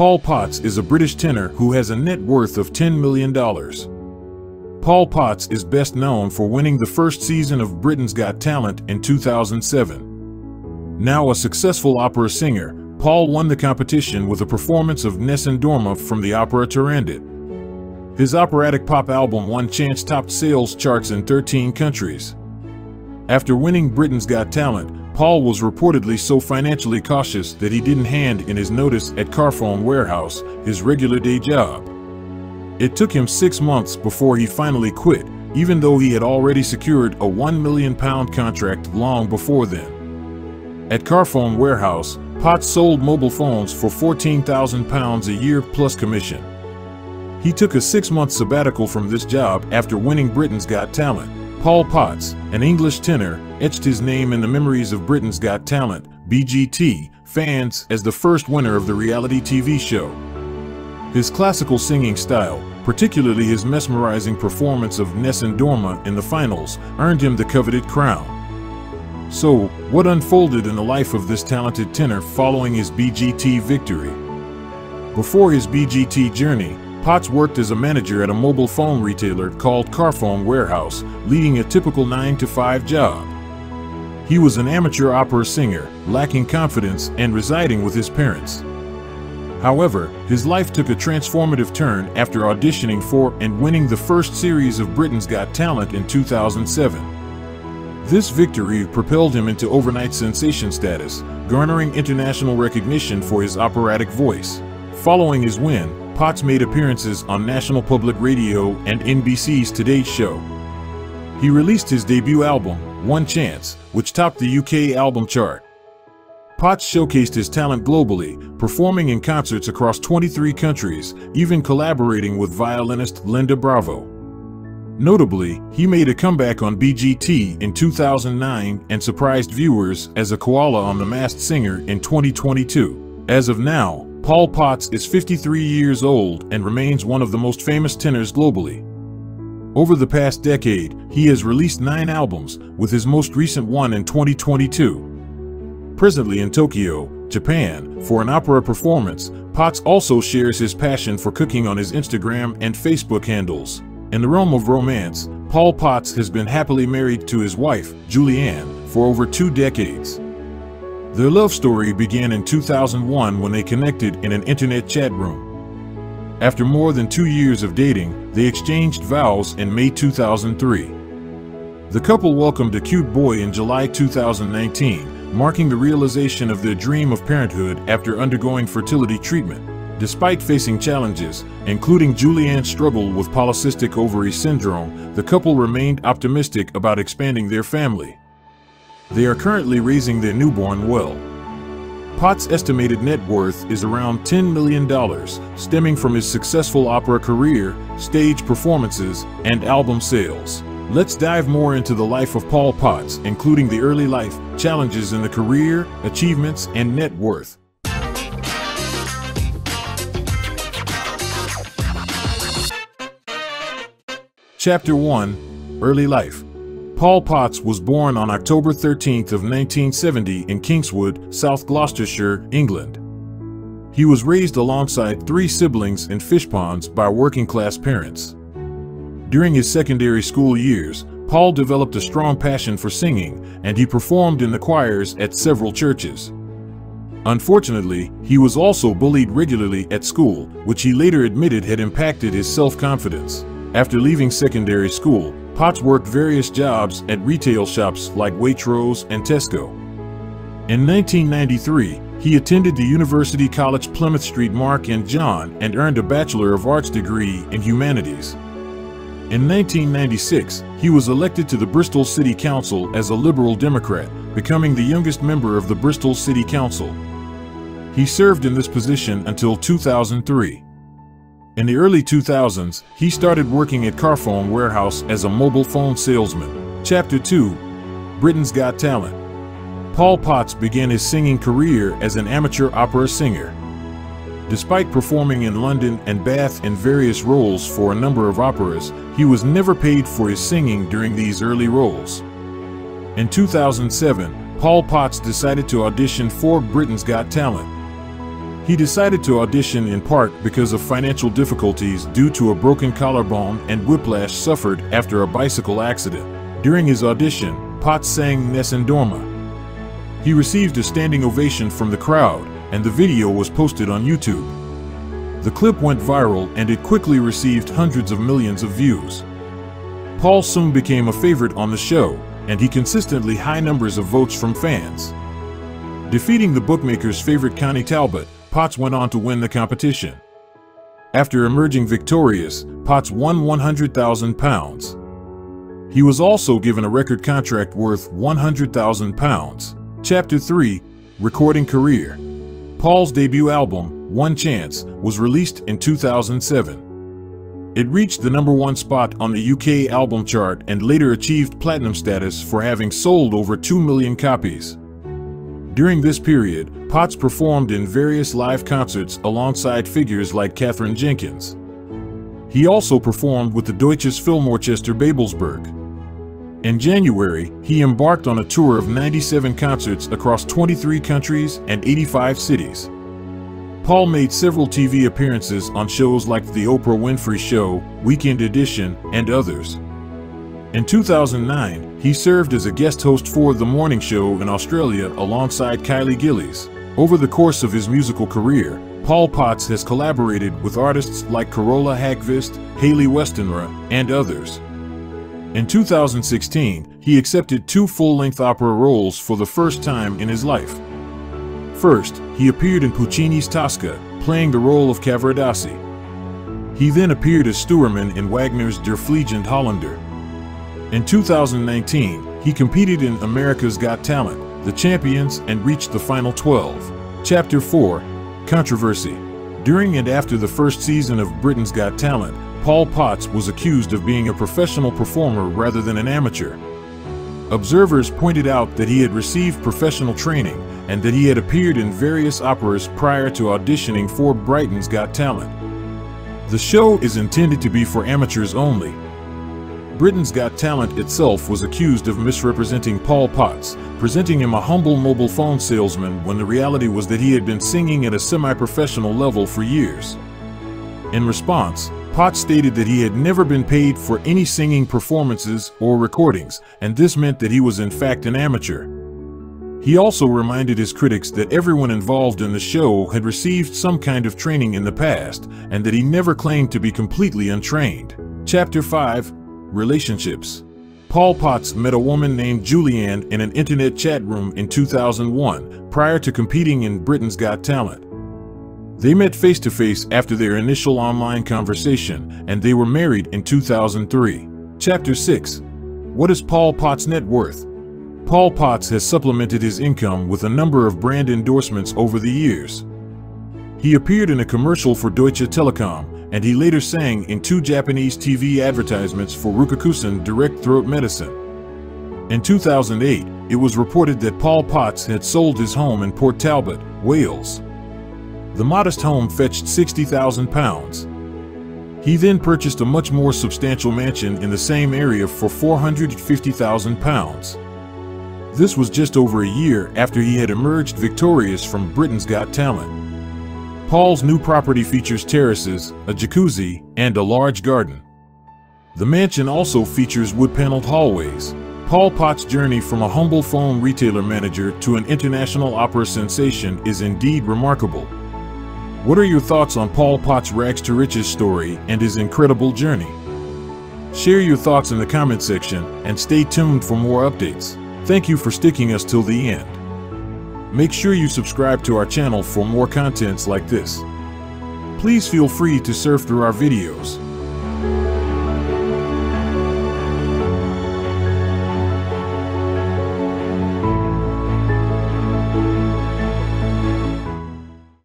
Paul Potts is a British tenor who has a net worth of $10 million. Paul Potts is best known for winning the first season of Britain's Got Talent in 2007. Now a successful opera singer, Paul won the competition with a performance of Nessun Dorma from the opera Turandot. His operatic pop album One Chance topped sales charts in 13 countries. After winning Britain's Got Talent, Paul was reportedly so financially cautious that he didn't hand in his notice at Carphone Warehouse, his regular day job. It took him 6 months before he finally quit, even though he had already secured a £1 million contract long before then. At Carphone Warehouse, Potts sold mobile phones for £14,000 a year plus commission. He took a 6-month sabbatical from this job after winning Britain's Got Talent. Paul Potts, an English tenor, etched his name in the memories of Britain's Got Talent (BGT) fans as the first winner of the reality TV show. His classical singing style, particularly his mesmerizing performance of Nessun Dorma in the finals, earned him the coveted crown. So, what unfolded in the life of this talented tenor following his BGT victory? Before his BGT journey, Potts worked as a manager at a mobile phone retailer called Carphone Warehouse, leading a typical 9-to-5 job. He was an amateur opera singer, lacking confidence and residing with his parents. However, his life took a transformative turn after auditioning for and winning the first series of Britain's Got Talent in 2007. This victory propelled him into overnight sensation status, garnering international recognition for his operatic voice. Following his win, Potts made appearances on National Public Radio and NBC's Today Show. He released his debut album, One Chance, which topped the UK album chart. Potts showcased his talent globally, performing in concerts across 23 countries, even collaborating with violinist Linda Bravo. Notably, he made a comeback on BGT in 2009 and surprised viewers as a koala on The Masked Singer in 2022. As of now, Paul Potts is 53 years old and remains one of the most famous tenors globally. Over the past decade, he has released 9 albums, with his most recent one in 2022. Presently in Tokyo, Japan, for an opera performance, Potts also shares his passion for cooking on his Instagram and Facebook handles. In the realm of romance, Paul Potts has been happily married to his wife, Julianne, for over 2 decades. Their love story began in 2001 when they connected in an internet chat room. After more than 2 years of dating, they exchanged vows in May 2003. The couple welcomed a cute boy in July 2019, marking the realization of their dream of parenthood after undergoing fertility treatment. Despite facing challenges, including Julianne's struggle with polycystic ovary syndrome, the couple remained optimistic about expanding their family. They are currently raising their newborn well. Potts' estimated net worth is around $10 million, stemming from his successful opera career, stage performances, and album sales. Let's dive more into the life of Paul Potts, including the early life, challenges in the career, achievements, and net worth. Chapter 1: Early Life. Paul Potts was born on October 13 of 1970 in Kingswood, South Gloucestershire, England. He was raised alongside 3 siblings in fishponds by working-class parents. During his secondary school years, Paul developed a strong passion for singing, and he performed in the choirs at several churches. Unfortunately, he was also bullied regularly at school, which he later admitted had impacted his self-confidence. After leaving secondary school, Potts worked various jobs at retail shops like Waitrose and Tesco. In 1993, he attended the University College Plymouth Street Mark and John and earned a Bachelor of Arts degree in Humanities. In 1996, he was elected to the Bristol City Council as a Liberal Democrat, becoming the youngest member of the Bristol City Council. He served in this position until 2003. In the early 2000s, he started working at Carphone Warehouse as a mobile phone salesman. Chapter 2: Britain's Got Talent. Paul Potts began his singing career as an amateur opera singer. Despite performing in London and Bath in various roles for a number of operas, he was never paid for his singing during these early roles. In 2007, Paul Potts decided to audition for Britain's Got Talent. He decided to audition in part because of financial difficulties due to a broken collarbone and whiplash suffered after a bicycle accident. During his audition, Potts sang Nessun Dorma. He received a standing ovation from the crowd, and the video was posted on YouTube. The clip went viral and it quickly received hundreds of millions of views. Paul soon became a favorite on the show, and he consistently high numbers of votes from fans. Defeating the bookmaker's favorite Connie Talbot, Potts went on to win the competition. After emerging victorious, Potts won £100,000. He was also given a record contract worth £100,000. Chapter 3: Recording Career. Paul's debut album, One Chance, was released in 2007. It reached the #1 spot on the UK album chart and later achieved platinum status for having sold over 2 million copies. During this period, Potts performed in various live concerts alongside figures like Katherine Jenkins. He also performed with the Deutsches Filmorchester Babelsberg. In January, he embarked on a tour of 97 concerts across 23 countries and 85 cities. Paul made several TV appearances on shows like The Oprah Winfrey Show, Weekend Edition, and others. In 2009, he served as a guest host for The Morning Show in Australia alongside Kylie Gillies. Over the course of his musical career, Paul Potts has collaborated with artists like Carola Häggkvist, Hayley Westenra, and others. In 2016, he accepted 2 full-length opera roles for the first time in his life. First, he appeared in Puccini's Tosca, playing the role of Cavaradossi. He then appeared as Stuurman in Wagner's Der Fliegende Holländer. In 2019, he competed in America's Got Talent, The Champions, and reached the final 12. Chapter 4: Controversy. During and after the first season of Britain's Got Talent, Paul Potts was accused of being a professional performer rather than an amateur. Observers pointed out that he had received professional training and that he had appeared in various operas prior to auditioning for Britain's Got Talent. The show is intended to be for amateurs only. Britain's Got Talent itself was accused of misrepresenting Paul Potts, presenting him a humble mobile phone salesman when the reality was that he had been singing at a semi-professional level for years. In response, Potts stated that he had never been paid for any singing performances or recordings, and this meant that he was in fact an amateur. He also reminded his critics that everyone involved in the show had received some kind of training in the past, and that he never claimed to be completely untrained. Chapter 5: Relationships. Paul Potts met a woman named Julianne in an internet chat room in 2001, prior to competing in Britain's Got Talent. They met face-to-face after their initial online conversation, and they were married in 2003. Chapter 6: What is Paul Potts' net worth? Paul Potts has supplemented his income with a number of brand endorsements over the years. He appeared in a commercial for Deutsche Telekom, and he later sang in 2 Japanese TV advertisements for Accustom direct throat medicine. In 2008, it was reported that Paul Potts had sold his home in Port Talbot, Wales. The modest home fetched £60,000. He then purchased a much more substantial mansion in the same area for £450,000. This was just over a year after he had emerged victorious from Britain's Got Talent. Paul's new property features terraces, a jacuzzi, and a large garden. The mansion also features wood-paneled hallways. Paul Potts' journey from a humble phone retailer manager to an international opera sensation is indeed remarkable. What are your thoughts on Paul Potts' rags to riches story and his incredible journey? Share your thoughts in the comment section and stay tuned for more updates. Thank you for sticking us till the end. Make sure you subscribe to our channel for more contents like this. Please feel free to surf through our videos.